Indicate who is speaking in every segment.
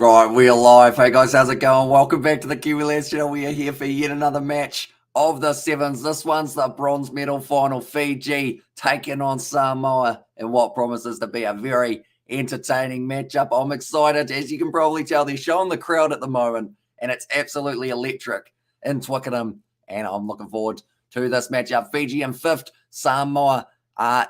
Speaker 1: Right, we are live. Hey guys, how's it going? Welcome back to the Kiwi Lads channel. We are here for yet another match of the Sevens. This one's the bronze medal final. Fiji taking on Samoa in what promises to be a very entertaining matchup. I'm excited. As you can probably tell, they're showing the crowd at the moment, and it's absolutely electric in Twickenham. And I'm looking forward to this matchup. Fiji in 5th, Samoa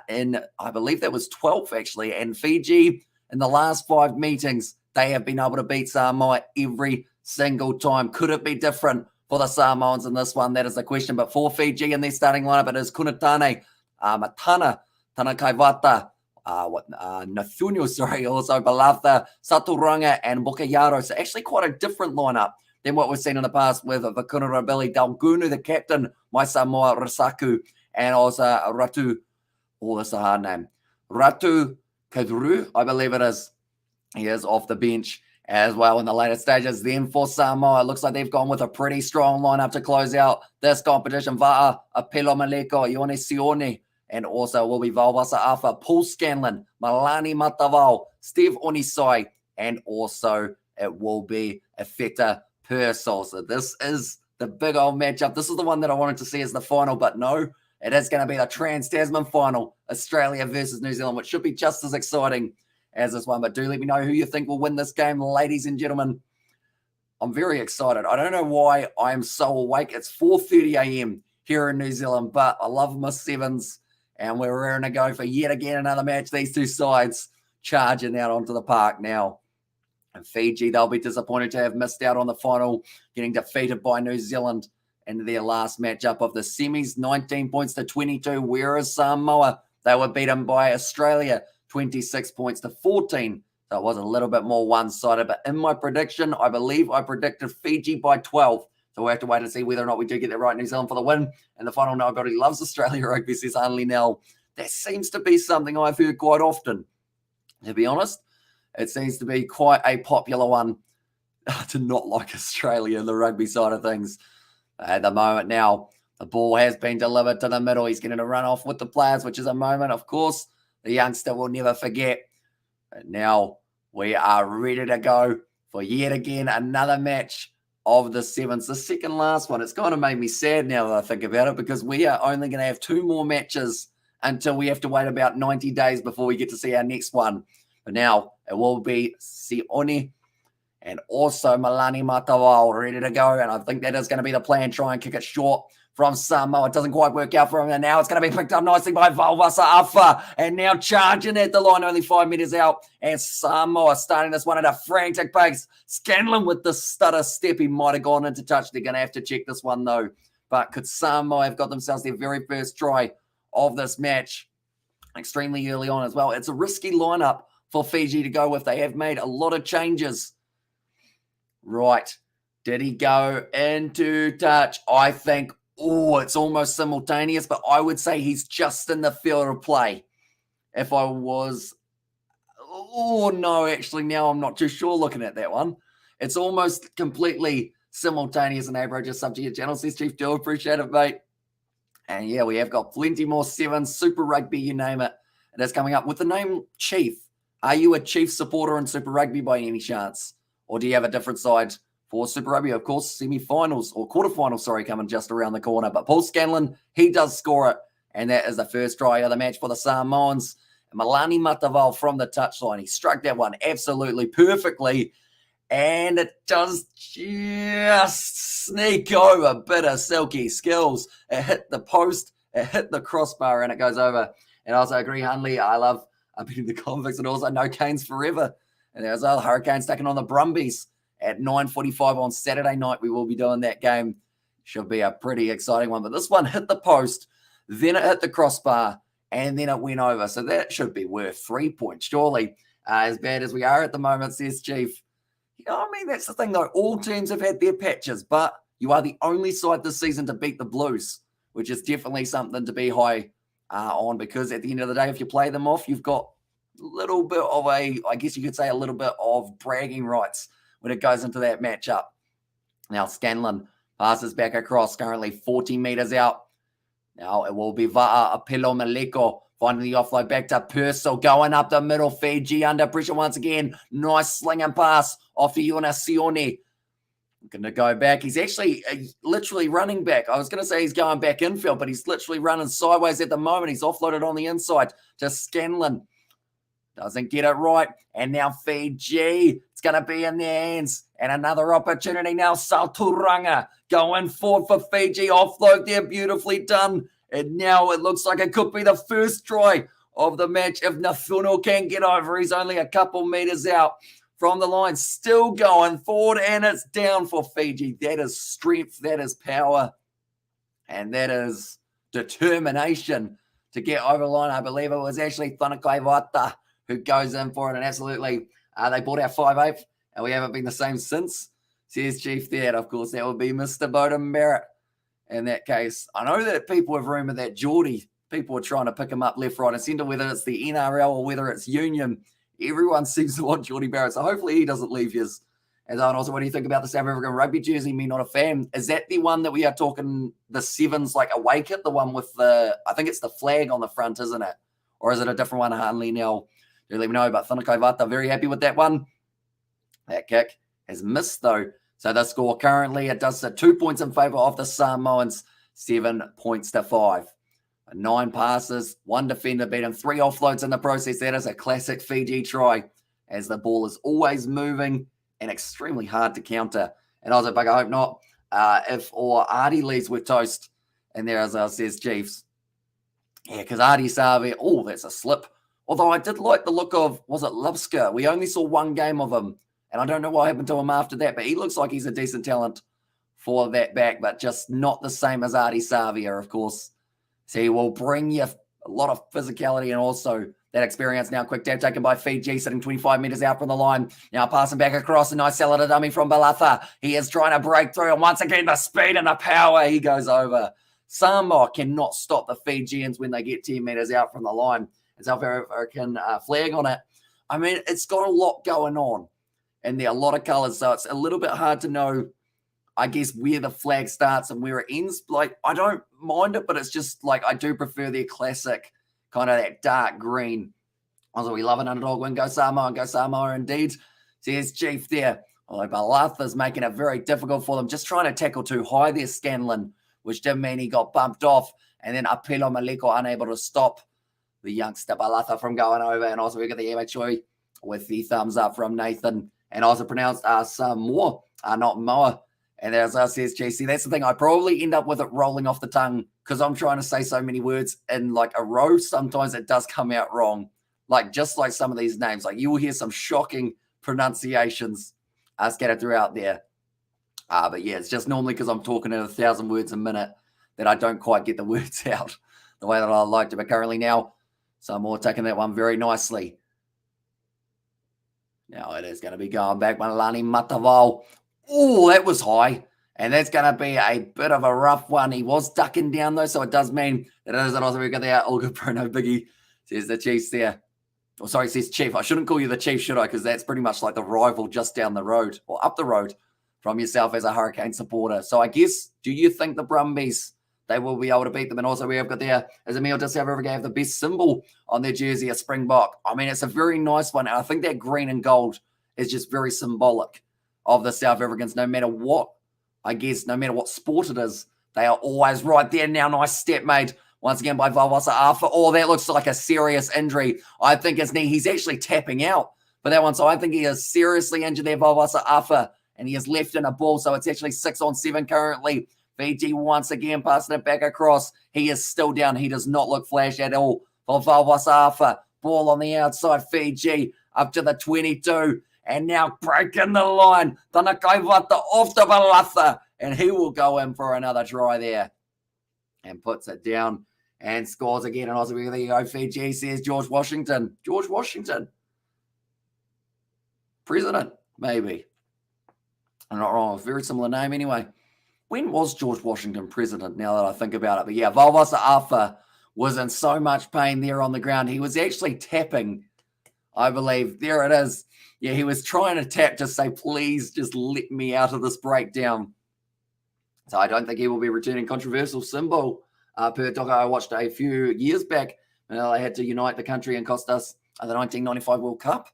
Speaker 1: in, I believe that was 12th actually. And Fiji in the last 5 meetings, they have been able to beat Samoa every single time. Could it be different for the Samoans in this one? That is the question. But for Fiji in their starting lineup, it is Kunatane, Matana, Tanakaivata, Nathunio, also Balatha, Saturanga, and Bukayaro. So actually quite a different lineup than what we've seen in the past with Vakunarabili, Dalgunu, the captain, my Samoa Rasaku, and also Ratu, that's a hard name, Ratu Kadru, I believe it is. He is off the bench as well in the later stages. Then for Samoa, it looks like they've gone with a pretty strong lineup to close out this competition. Va'a, Apelo Maleko, Ione Sione, and also will be Valvasa Afa, Paul Scanlon, Malani Matavao, Steve Onisai, and also it will be Efeta Persol. So this is the big old matchup. This is the one that I wanted to see as the final, but no, it is going to be the Trans-Tasman final, Australia versus New Zealand, which should be just as exciting as this one. But do let me know who you think will win this game, ladies and gentlemen. I'm very excited. I don't know why I am so awake. It's 4:30 a.m. here in New Zealand, but I love my Sevens, and we're raring to go for yet again another match. These two sides charging out onto the park now. And Fiji, they'll be disappointed to have missed out on the final, getting defeated by New Zealand in their last matchup of the semis, 19 points to 22, whereas Samoa, they were beaten by Australia, 26 points to 14. So it was a little bit more one-sided. But in my prediction, I believe I predicted Fiji by 12. So we'll have to wait and see whether or not we do get that right. New Zealand for the win. And the final, nobody loves Australia rugby, says Hanley Nell. That seems to be something I've heard quite often. To be honest, it seems to be quite a popular one to not like Australia in the rugby side of things. At the moment now, the ball has been delivered to the middle. He's going to run off with the players, which is a moment, of course, the youngster will never forget. But now we are ready to go for yet again another match of the Sevens. The second last one. It's kind of made me sad now that I think about it, because we are only going to have 2 more matches until we have to wait about 90 days before we get to see our next one. But now it will be Sione and also Malani Matawao ready to go. And I think that is going to be the plan. Try and kick it short from Samoa. It doesn't quite work out for him. And now it's going to be picked up nicely by Valvasa Afa. And now charging at the line, only 5 meters out. And Samoa starting this one at a frantic pace. Scanlon with the stutter step. He might have gone into touch. They're going to have to check this one, though. But could Samoa have got themselves their very first try of this match extremely early on as well? It's a risky lineup for Fiji to go with. They have made a lot of changes. Right. Did he go into touch? I think, it's almost simultaneous, but I would say he's just in the field of play. If I was, no, actually, now I'm not too sure looking at that one. It's almost completely simultaneous, and Abro just sub to your channel, says Chief. Do appreciate it, mate. And yeah, we have got plenty more Sevens, Super Rugby, you name it. It is coming up with the name Chief. Are you a Chief supporter in Super Rugby by any chance? Or do you have a different side for Super Rugby? Of course, semi-finals or quarterfinals, coming just around the corner. But Paul Scanlon, he does score it. And that is the first try of the match for the Samoans. And Malani Matavao from the touchline. He struck that one absolutely perfectly. And it does just sneak over. Bit of silky skills. It hit the post. It hit the crossbar and it goes over. And I also agree, Hunley, I love beating the Convicts, and also no Canes forever. And there's other Hurricanes taking on the Brumbies at 9:45 on Saturday night. We will be doing that game. Should be a pretty exciting one. But this one hit the post, then it hit the crossbar, and then it went over. So that should be worth 3 points, surely. As bad as we are at the moment, says Chief. You know what I mean? That's the thing, though. All teams have had their patches, but you are the only side this season to beat the Blues, which is definitely something to be high on, because at the end of the day, if you play them off, you've got a little bit of I guess you could say a little bit of bragging rights when it goes into that matchup. Now Scanlon passes back across, currently 40 meters out. Now it will be Va'a Apelo Maleko Finding the offload back to Purcell, going up the middle. Fiji under pressure once again. Nice sling and pass off to Iona Sione. Going to go back. He's actually literally running back. I was going to say he's going back infield, but he's literally running sideways at the moment. He's offloaded on the inside to Scanlon. Doesn't get it right. And now Fiji. It's going to be in their hands. And another opportunity now. Saturanga going forward for Fiji. Offload there. Beautifully done. And now it looks like it could be the first try of the match if Nafuno can get over. He's only a couple meters out from the line. Still going forward. And it's down for Fiji. That is strength. That is power. And that is determination to get over the line. I believe it was actually Thanakai Vata who goes in for it, and absolutely, they bought our 5/8, and we haven't been the same since. Says Chief there, and of course, that would be Mr. Bowden Barrett in that case. I know that people have rumoured that Geordie, people are trying to pick him up left, right, and centre, whether it's the NRL or whether it's Union. Everyone seems to want Geordie Barrett, so hopefully he doesn't leave his. And also, what do you think about the South African rugby jersey? Me, not a fan. Is that the one that we are talking, the Sevens, like away kit, the one with the, I think it's the flag on the front, isn't it? Or is it a different one, Hanley now? Do let me know, but Thanakai Vata, very happy with that one. That kick has missed, though. So the score currently, it does 2 points in favour of the Samoans, 7 points to 5. 9 passes, 1 defender beaten, 3 offloads in the process. That is a classic Fiji try, as the ball is always moving and extremely hard to counter. And I was like, I hope not. If or Artie leads with toast, and there, as I says, Chiefs. Yeah, because Artie Savi, oh, that's a slip. Although I did like the look of, was it Lipska? We only saw 1 game of him, and I don't know what happened to him after that, but he looks like he's a decent talent for that back, but just not the same as Artie Savia, of course. So he will bring you a lot of physicality and also that experience. Now, quick tap taken by Fiji, sitting 25 metres out from the line. Now passing back across, a nice seller to dummy from Balatha. He is trying to break through, and once again, the speed and the power, he goes over. Samoa cannot stop the Fijians when they get 10 metres out from the line. South African flag on it. I mean, it's got a lot going on, and there are a lot of colours, so it's a little bit hard to know, I guess, where the flag starts and where it ends. Like, I don't mind it, but it's just like I do prefer their classic kind of that dark green. Also, we love an underdog win. Go Samoa indeed. Says Chief there. Although Balatha's making it very difficult for them, just trying to tackle too high there, Scanlon, which did mean he got bumped off, and then Apelo Maleko unable to stop the youngster Balatha from going over. And also we got the amateur with the thumbs up from Nathan, and also pronounced Samoa, not Moa. And as I says, JC, that's the thing. I probably end up with it rolling off the tongue because I'm trying to say so many words in like a row. Sometimes it does come out wrong. Like just like some of these names, like you will hear some shocking pronunciations scattered throughout there. But yeah, it's just normally because I'm talking at 1,000 words a minute that I don't quite get the words out the way that I like to. But currently now, Samoa taking that one very nicely. Now it is going to be going back. Malani Matavao. Oh, that was high. And that's going to be a bit of a rough one. He was ducking down, though, so it does mean that it is an Aussie. We've got the Olga Bruno Biggie. Says the Chiefs there. Oh, sorry, says Chief. I shouldn't call you the Chief, should I? Because that's pretty much like the rival just down the road or up the road from yourself as a Hurricane supporter. So I guess, do you think the Brumbies, they will be able to beat them? And also we have got there, as Emil does South Africa have the best symbol on their jersey, a Springbok. I mean, it's a very nice one. And I think that green and gold is just very symbolic of the South Africans. No matter what, I guess, no matter what sport it is, they are always right there. Now, nice step made once again by Vavasa Afa. Oh, that looks like a serious injury. I think his knee, he's actually tapping out for that one. So I think he is seriously injured there, Vavasa Afa, and he is left in a ball. So it's actually 6-on-7 currently. Fiji once again passing it back across. He is still down. He does not look flash at all for Valwasafa. Ball on the outside. Fiji up to the 22. And now breaking the line. Thanakai Vata off to Balatha. And he will go in for another try there. And puts it down and scores again. And also, there you go. Fiji says George Washington. George Washington. President, maybe. I'm not wrong. Very similar name anyway. When was George Washington president, now that I think about it? But yeah, Valvasa Afa was in so much pain there on the ground. He was actually tapping, I believe. There it is. Yeah, he was trying to tap to say, please just let me out of this breakdown. So I don't think he will be returning. Controversial symbol per doc I watched a few years back. Well, they had to unite the country and cost us the 1995 World Cup.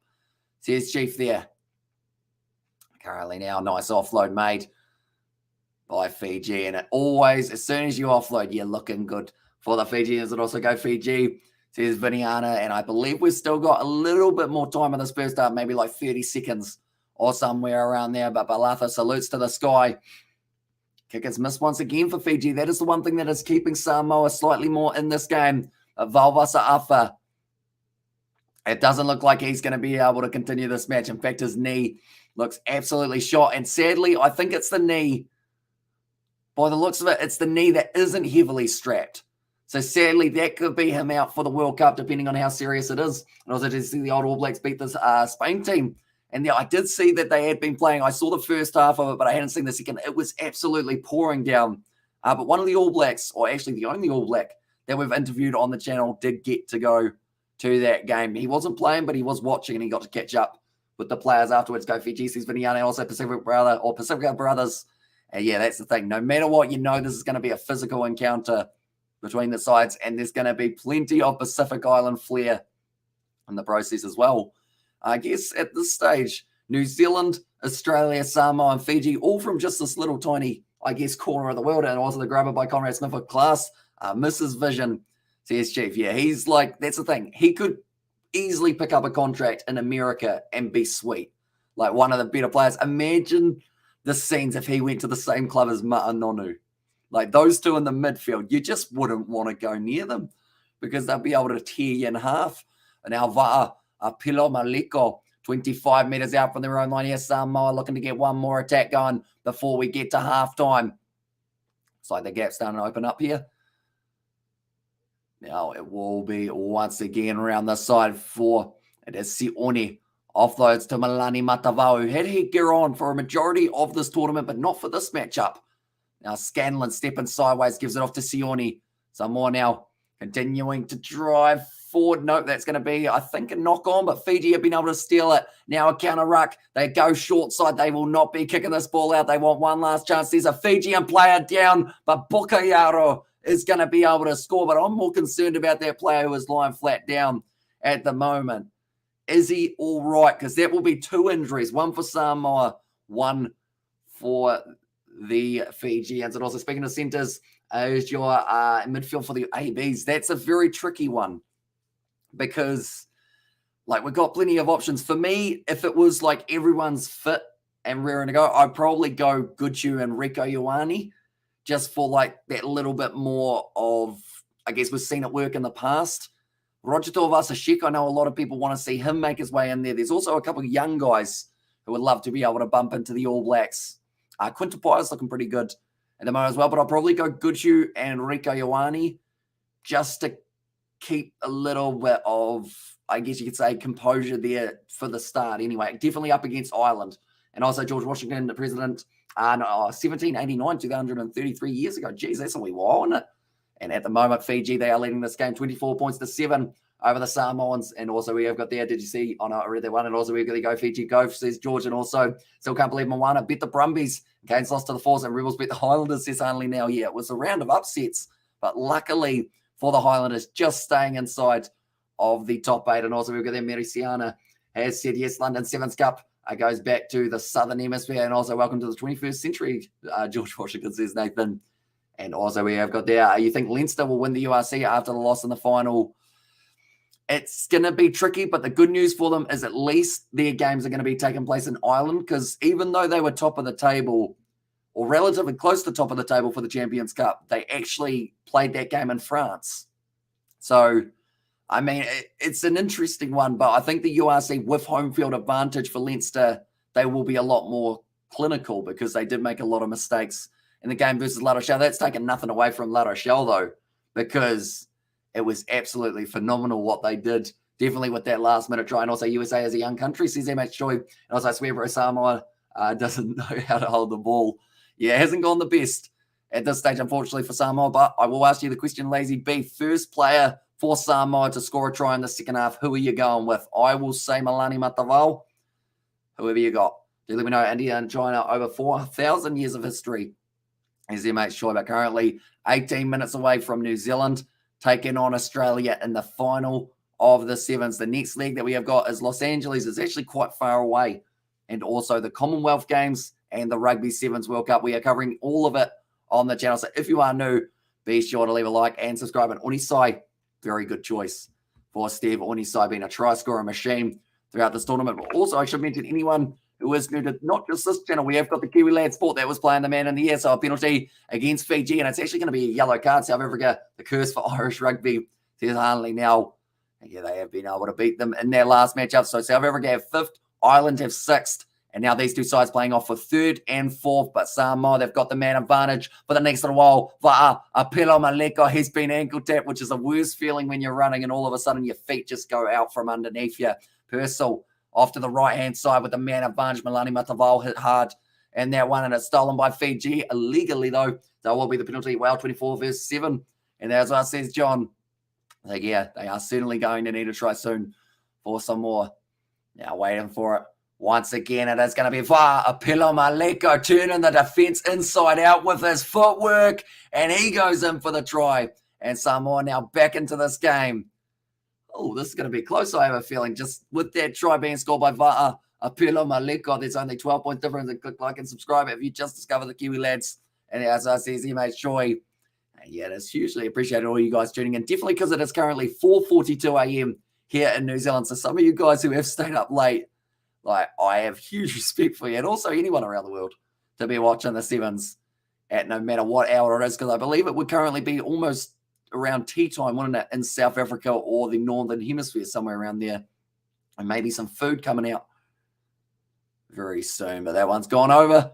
Speaker 1: Says Chief there. Currently now, nice offload made by Fiji. And it always, as soon as you offload, you're looking good for the Fijians. And also go Fiji, says Viniana. And I believe we've still got a little bit more time in this first half, maybe like 30 seconds or somewhere around there. But Balatha salutes to the sky. Kickers missed once again for Fiji. That is the one thing that is keeping Samoa slightly more in this game. Valvasa Afa. It doesn't look like he's going to be able to continue this match. In fact, his knee looks absolutely shot. And sadly, I think it's the knee. By the looks of it, it's the knee that isn't heavily strapped. So sadly, that could be him out for the World Cup, depending on how serious it is. And also to see the old All Blacks beat this Spain team. And yeah, I did see that they had been playing. I saw the first half of it, but I hadn't seen the second. It was absolutely pouring down. But one of the All Blacks, or actually the only All Black that we've interviewed on the channel, did get to go to that game. He wasn't playing, but he was watching, and he got to catch up with the players afterwards. Go Fiji, says Viniana, also Pacifica Brothers. And yeah, that's the thing. No matter what, you know this is going to be a physical encounter between the sides, and there's going to be plenty of Pacific Island flair in the process as well. I guess at this stage, New Zealand, Australia, Samoa, and Fiji, all from just this little tiny, I guess, corner of the world. And also the grabber by Conrad Smith of class, Mrs. Vision, says Chief. Yeah, he's like, that's the thing. He could easily pick up a contract in America and be sweet. Like one of the better players. Imagine the scenes if he went to the same club as Ma'anonu. Like those two in the midfield, you just wouldn't want to go near them because they'll be able to tear you in half. And Alva'a Pilo Maliko, 25 metres out from their own line here. Samoa looking to get one more attack going before we get to halftime. It's like the gap's starting to open up here. Now it will be once again around the side for it is Sione. Offloads to Malani Matavao, who had headgear on for a majority of this tournament, but not for this matchup. Now Scanlon stepping sideways, gives it off to Sione. Samoa now continuing to drive forward. Nope, that's going to be, I think, a knock on, but Fiji have been able to steal it. Now a counter ruck. They go short side. They will not be kicking this ball out. They want one last chance. There's a Fijian player down, but Bukayaro is going to be able to score, but I'm more concerned about that player who is lying flat down at the moment. Is he all right? Because that will be two injuries, one for Samoa, one for the Fijians. And also, speaking of centres, is your midfield for the ABs. That's a very tricky one because, like, we've got plenty of options. For me, if it was like everyone's fit and raring to go, I'd probably go Guchu and Rico Ioane just for like that little bit more of, I guess we've seen it work in the past. Roger Tuivasa-Sheck, I know a lot of people want to see him make his way in there. There's also a couple of young guys who would love to be able to bump into the All Blacks. Quinta Pire's looking pretty good at the moment as well, but I'll probably go Guchu and Rico Ioane just to keep a little bit of, I guess you could say, composure there for the start anyway. Definitely up against Ireland. And also George Washington, the president, 1789, 233 years ago. Geez, that's a wee while, isn't it? And at the moment, Fiji, they are leading this game 24 points to 7 over the Samoans. And also we have got there, did you see? Oh, no, I read that one. And also we've got to go Fiji, go, says George. And also, still can't believe Moana beat the Brumbies. Canes lost to the Force and Rebels beat the Highlanders, says only now. Yeah, it was a round of upsets. But luckily for the Highlanders, just staying inside of the top 8. And also we've got there, Merisiana has said, yes, London Sevens Cup goes back to the Southern Hemisphere. And also welcome to the 21st century, George Washington, says Nathan. And also we have got there, you think Leinster will win the URC after the loss in the final? It's going to be tricky, but the good news for them is at least their games are going to be taking place in Ireland, because even though they were top of the table, or relatively close to the top of the table for the Champions Cup, they actually played that game in France. So, I mean, it's an interesting one, but I think the URC with home field advantage for Leinster, they will be a lot more clinical because they did make a lot of mistakes in the game versus La Rochelle. That's taken nothing away from La Rochelle, though, because it was absolutely phenomenal what they did. Definitely with that last-minute try. And also USA as a young country, says MH Joy. And also I swear Bro Samoa doesn't know how to hold the ball. Yeah, it hasn't gone the best at this stage, unfortunately, for Samoa. But I will ask you the question, Lazy B. First player for Samoa to score a try in the second half, who are you going with? I will say Malani Matavao. Whoever you got. Do let me know. India and China, over 4,000 years of history. As MH Joy, but currently 18 minutes away from New Zealand. taking on Australia in the final of the Sevens. The next leg that we have got is Los Angeles. It's actually quite far away. And also the Commonwealth Games and the Rugby Sevens World Cup. We are covering all of it on the channel. So if you are new, be sure to leave a like and subscribe. And Unisai, very good choice for Steve Unisai, being a try scorer machine throughout this tournament. But also, I should mention anyone who is new to not just this channel. We have got the Kiwi Lad Sport that was playing the man in the year. So a penalty against Fiji. And it's actually going to be a yellow card. South Africa, the curse for Irish rugby. Says Hanley now. Yeah, they have been able to beat them in their last matchup. So South Africa have 5th, Ireland have 6th. And now these two sides playing off for 3rd and 4th. But Samoa, they've got the man advantage for the next little while. Apelo Maleko, he's been ankle tapped, which is the worst feeling when you're running and all of a sudden your feet just go out from underneath you. Purcell off to the right-hand side with the man advantage. Milani Matavao hit hard. And that one, and it's stolen by Fiji illegally, though. That will be the penalty. Well, 24 versus 7. And as I says, John, yeah, they are certainly going to need a try soon for some more. Now waiting for it. Once again, it is going to be Apelo Maleko turning the defense inside out with his footwork, and he goes in for the try. And Samoa now back into this game. Oh, this is going to be close, I have a feeling. Just with that try being scored by Apelo Maleko, there's only 12 points difference. And click like and subscribe if you just discovered the Kiwi Lads. And as I says, he made sure. Yeah, it's hugely appreciated all you guys tuning in. Definitely because it is currently 4:42 a.m. here in New Zealand. So some of you guys who have stayed up late, like, I have huge respect for you, and also anyone around the world to be watching the Sevens at no matter what hour it is, because I believe it would currently be almost around tea time, wouldn't it, in South Africa or the Northern Hemisphere, somewhere around there, and maybe some food coming out very soon. But that one's gone over,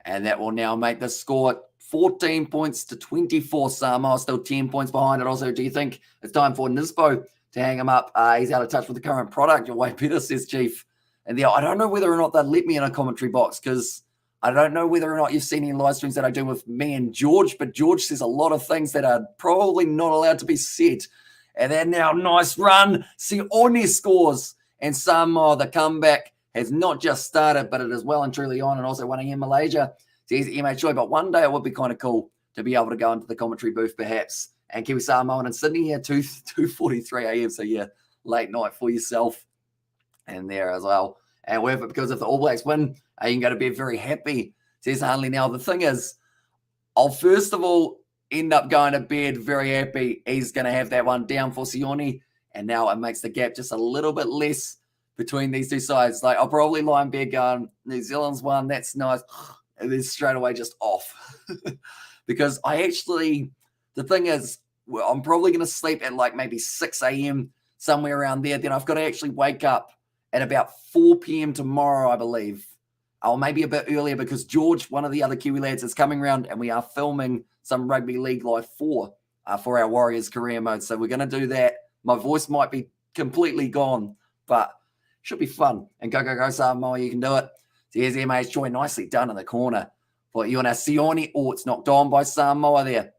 Speaker 1: and that will now make the score 14 points to 24. Samoa still 10 points behind it. Also, do you think it's time for Nisbo to hang him up? He's out of touch with the current product. Your way better, says Chief. And I don't know whether or not they'll let me in a commentary box, because I don't know whether or not you've seen any live streams that I do with me and George, but George says a lot of things that are probably not allowed to be said. And then now, nice run. Sione scores. And Samoa, the comeback has not just started, but it is well and truly on. And also winning in Malaysia. Says MH Choi. But one day it would be kind of cool to be able to go into the commentary booth, perhaps. And Kiwi Samoa in Sydney here, 2:43 a.m. So, yeah, late night for yourself. And there as well. And because if the All Blacks win, you're going to be very happy, says Hanley. Now, the thing is, I'll first of all end up going to bed very happy. He's going to have that one down for Sione. And now it makes the gap just a little bit less between these two sides. Like, I'll probably lie in bed going, New Zealand's won, that's nice. And then straight away just off. Because the thing is, I'm probably going to sleep at like maybe 6 a.m., somewhere around there. Then I've got to actually wake up at about 4 p.m. tomorrow, I believe. Or maybe a bit earlier, because George, one of the other Kiwi lads, is coming around and we are filming some Rugby League Live 4 for our Warriors career mode. So we're going to do that. My voice might be completely gone, but should be fun. And go, Samoa, you can do it. So here's MH Choi, nicely done in the corner for Iona Sione. Oh, it's knocked on by Samoa there.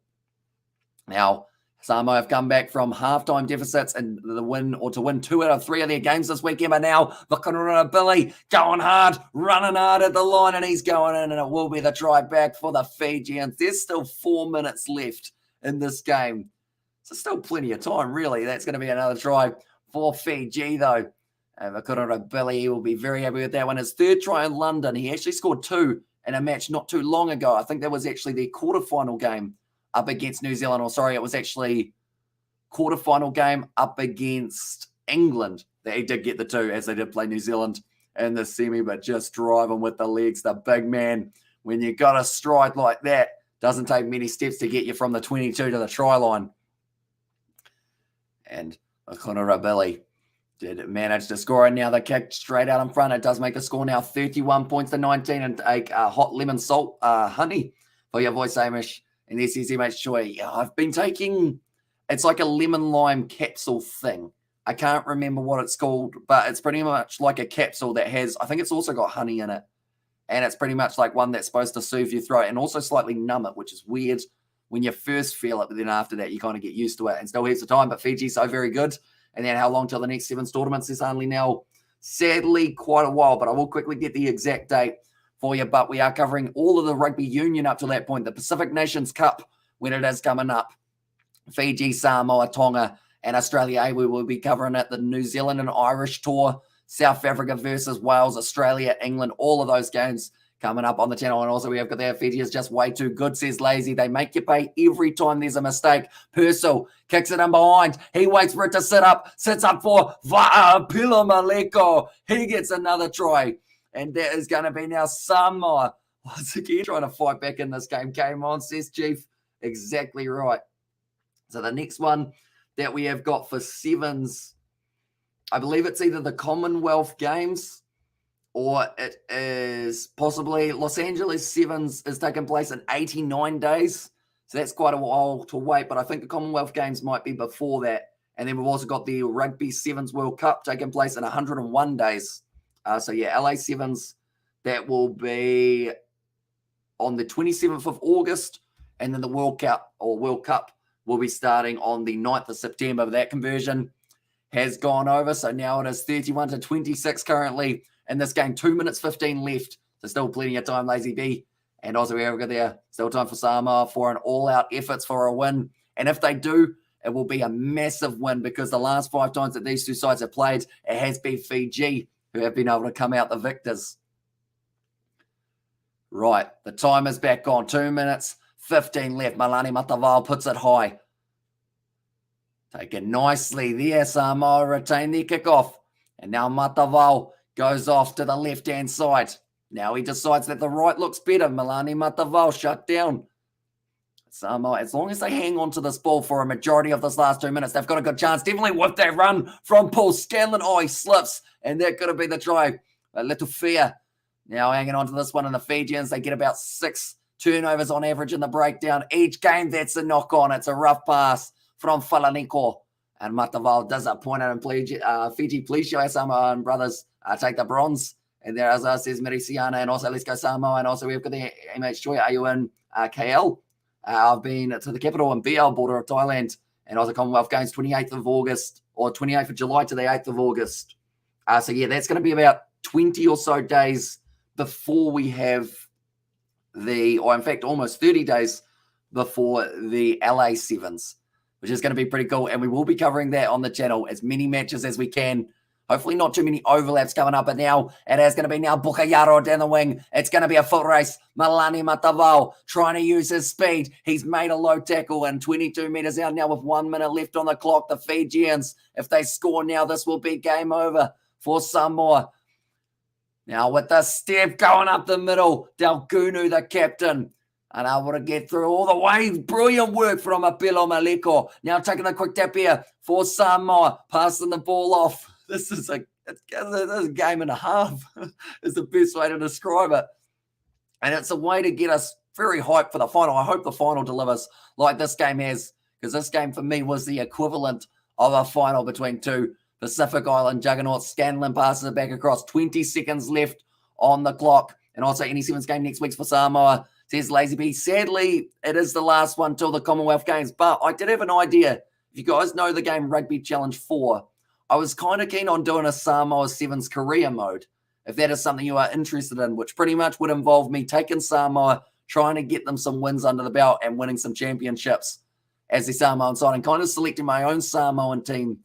Speaker 1: Now, Samoa have come back from halftime deficits and to win 2 out of 3 of their games this weekend. But now, Billy going hard, running hard at the line, and he's going in, and it will be the try back for the Fijians. There's still 4 minutes left in this game. So still plenty of time, really. That's going to be another try for Fiji, though. And Billy will be very happy with that one. His 3rd try in London. He actually scored 2 in a match not too long ago. I think that was actually their quarterfinal game up against New Zealand. Or sorry, it was actually quarterfinal game up against England that he did get the 2, as they did play New Zealand in the semi, but just driving with the legs. The big man, when you got a stride like that, doesn't take many steps to get you from the 22 to the try line. And Billy did manage to score, and now the kick straight out in front. It does make the score now 31 points to 19, and take hot lemon salt honey for your voice, Hamish. And this is MH Choi. I've been taking, it's like a lemon lime capsule thing. I can't remember what it's called, but it's pretty much like a capsule that has, I think it's also got honey in it. And it's pretty much like one that's supposed to soothe your throat and also slightly numb it, which is weird when you first feel it, but then after that, you kind of get used to it. And still here's the time, but Fiji, so very good. And then how long till the next Sevens tournaments is only now, sadly, quite a while, but I will quickly get the exact date for you. But we are covering all of the rugby union up to that point, the Pacific Nations Cup, when it is coming up. Fiji, Samoa, Tonga, and Australia. We will be covering it. The New Zealand and Irish tour, South Africa versus Wales, Australia, England, all of those games coming up on the channel. And also we have got there, Fiji is just way too good, says Lazy. They make you pay every time there's a mistake. Purcell kicks it in behind. He waits for it to sit up, sits up for Va'apilo Maleko. He gets another try. And that is going to be now Samoa once again trying to fight back in this game. Came on, says Chief. Exactly right. So the next one that we have got for sevens, I believe it's either the Commonwealth Games or it is possibly Los Angeles Sevens is taking place in 89 days. So that's quite a while to wait, but I think the Commonwealth Games might be before that. And then we've also got the Rugby Sevens World Cup taking place in 101 days. So yeah, LA Sevens, that will be on the 27th of August. And then the World Cup will be starting on the 9th of September. That conversion has gone over. So now it is 31 to 26 currently in this game. 2 minutes 15 left. So still plenty of time, Lazy B. And also we have got there, still time for Samoa for an all-out efforts for a win. And if they do, it will be a massive win because the last 5 times that these two sides have played, it has been Fiji who have been able to come out the victors. Right, the time is back on. 2 minutes 15 left. Malani Matavao puts it high. Taken nicely there. Samoa retain their kickoff. And now Matavao goes off to the left-hand side. Now he decides that the right looks better. Malani Matavao shut down. Samoa, as long as they hang on to this ball for a majority of this last 2 minutes, they've got a good chance. Definitely with that run from Paul Scanlon. Oh, he slips. And that could have been the try. A little fear. Now hanging on to this one in the Fijians. They get about 6 turnovers on average in the breakdown. Each game, that's a knock-on. It's a rough pass from Falaniko. And Matavao does a point out in Fiji. Please show our Samoa and brothers take the bronze. And there, as I says, Mirisiana. And also, let's go Samoa. And also, we've got the MH Choi. Are you in KL? I've been to the capital and BL border of Thailand. And also Commonwealth Games, 28th of August. Or 28th of July to the 8th of August. So, yeah, that's going to be about 20 or so days before we have or in fact, almost 30 days before the LA Sevens, which is going to be pretty cool. And we will be covering that on the channel, as many matches as we can. Hopefully not too many overlaps coming up. But now it is going to be now Bukayaro down the wing. It's going to be a foot race. Malani Matavao trying to use his speed. He's made a low tackle and 22 meters out now with 1 minute left on the clock. The Fijians, if they score now, this will be game over for Samoa. Now with the step going up the middle, Dalgunu, the captain, unable to get through all the way. Brilliant work from Apilo Maleko. Now taking a quick tap here for Samoa, passing the ball off. This is a game and a half is the best way to describe it. And it's a way to get us very hyped for the final. I hope the final delivers like this game has, because this game for me was the equivalent of a final between two Pacific Island juggernauts. Scanlon passes it back across. 20 seconds left on the clock. And also any Sevens game next week's for Samoa, says Lazy B. Sadly, it is the last one till the Commonwealth Games. But I did have an idea. If you guys know the game Rugby Challenge 4, I was kind of keen on doing a Samoa Sevens career mode. If that is something you are interested in, which pretty much would involve me taking Samoa, trying to get them some wins under the belt and winning some championships as the Samoan side, and kind of selecting my own Samoan team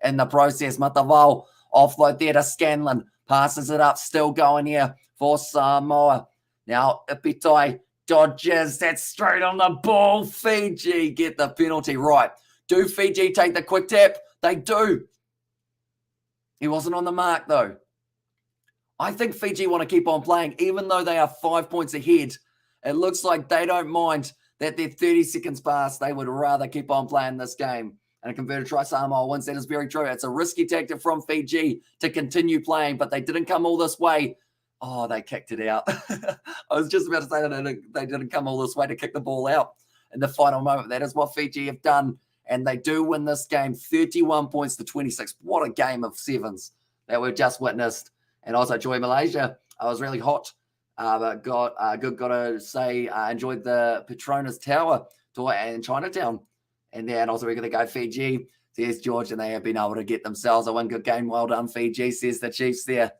Speaker 1: in the process. Matavao offload there to Scanlon. Passes it up. Still going here for Samoa. Now Ipitai dodges. That's straight on the ball. Fiji get the penalty. Right. Do Fiji take the quick tap? They do. He wasn't on the mark though. I think Fiji want to keep on playing. Even though they are 5 points ahead, it looks like they don't mind that they're 30 seconds past. They would rather keep on playing this game. And a converted try, Samoa wins. That is very true. It's a risky tactic from Fiji to continue playing, but they didn't come all this way. Oh, they kicked it out. I was just about to say that they didn't come all this way to kick the ball out in the final moment. That is what Fiji have done, and they do win this game 31 points to 26. What a game of sevens that we've just witnessed. And also, Joy Malaysia, I was really hot, but got to say, enjoyed the Petronas Tower tour and Chinatown. And then also we're going to go Fiji, says George, and they have been able to get themselves a one good game. Well done, Fiji, says the Chiefs there.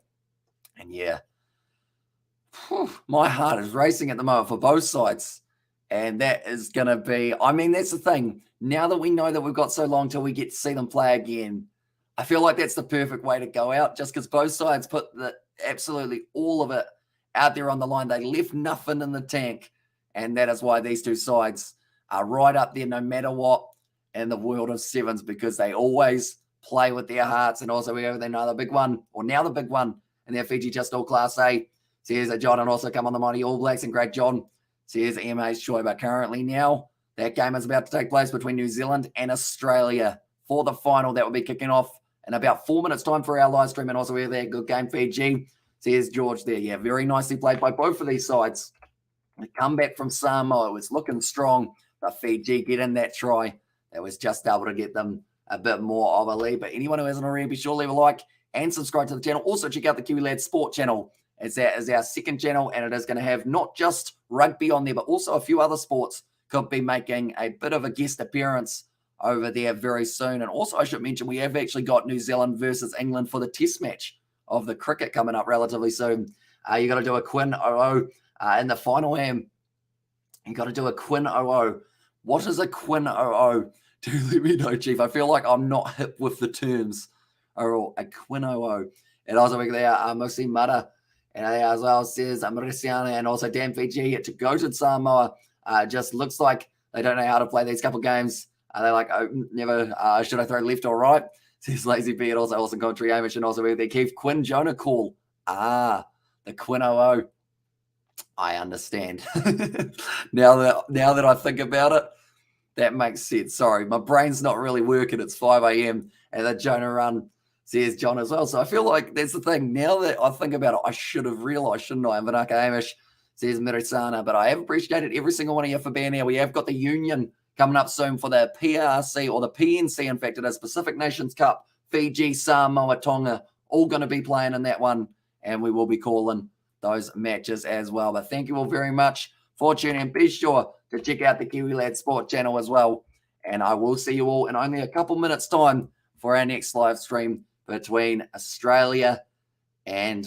Speaker 1: And yeah, my heart is racing at the moment for both sides And that is going to be, I mean, that's the thing. Now that we know that we've got so long till we get to see them play again, I feel like that's the perfect way to go out, just because both sides put absolutely all of it out there on the line. They left nothing in the tank. And that is why these two sides are right up there no matter what in the world of sevens, because they always play with their hearts. And also we have another big one, or now the big one, in their Fiji Just All Class A. So here's a John, and also come on the mighty All Blacks, and great John. So here's MA's Choi. But currently now, that game is about to take place between New Zealand and Australia for the final. That will be kicking off in about 4 minutes' time for our live stream. And also we have there, good game, Fiji. So here's George there. Yeah, very nicely played by both of these sides. The comeback from Samoa was looking strong, but Fiji get in that try. That was just able to get them a bit more of a lead. But anyone who hasn't already, be sure to leave a like and subscribe to the channel. Also, check out the Kiwi Lads Sport channel, as that is our second channel, and it is going to have not just rugby on there, but also a few other sports. Could be making a bit of a guest appearance over there very soon. And also, I should mention, we have actually got New Zealand versus England for the test match of the cricket coming up relatively soon. You got to do a Quinn 00 in the final ham. You got to do a Quinn 00. What is a Quinn 00? Do let me know, Chief. I feel like I'm not hip with the terms. Or a Quinn 00. And also we there, Mosi Mata, and as well says Marisiana, and also Dan Fiji to go to Samoa. Just looks like they don't know how to play these couple games. They're like, oh, never, should I throw left or right? Says Lazy B, and also awesome commentary, Amish, and also we there, Keith Quinn Jonah call. The Quinn 00. I understand. now that I think about it, that makes sense. Sorry, my brain's not really working. It's 5 a.m. and the Jonah run, says John as well. So I feel like that's the thing. Now that I think about it, I should have realised, shouldn't I? And Vanaka Amish, says Mirisana. But I have appreciated every single one of you for being here. We have got the union coming up soon for the PRC, or the PNC, in fact, it is Pacific Nations Cup. Fiji, Samoa, Tonga, all going to be playing in that one. And we will be calling those matches as well. But thank you all very much for tuning in. Be sure to check out the Kiwi Lad Sport channel as well. And I will see you all in only a couple minutes' time for our next live stream between Australia and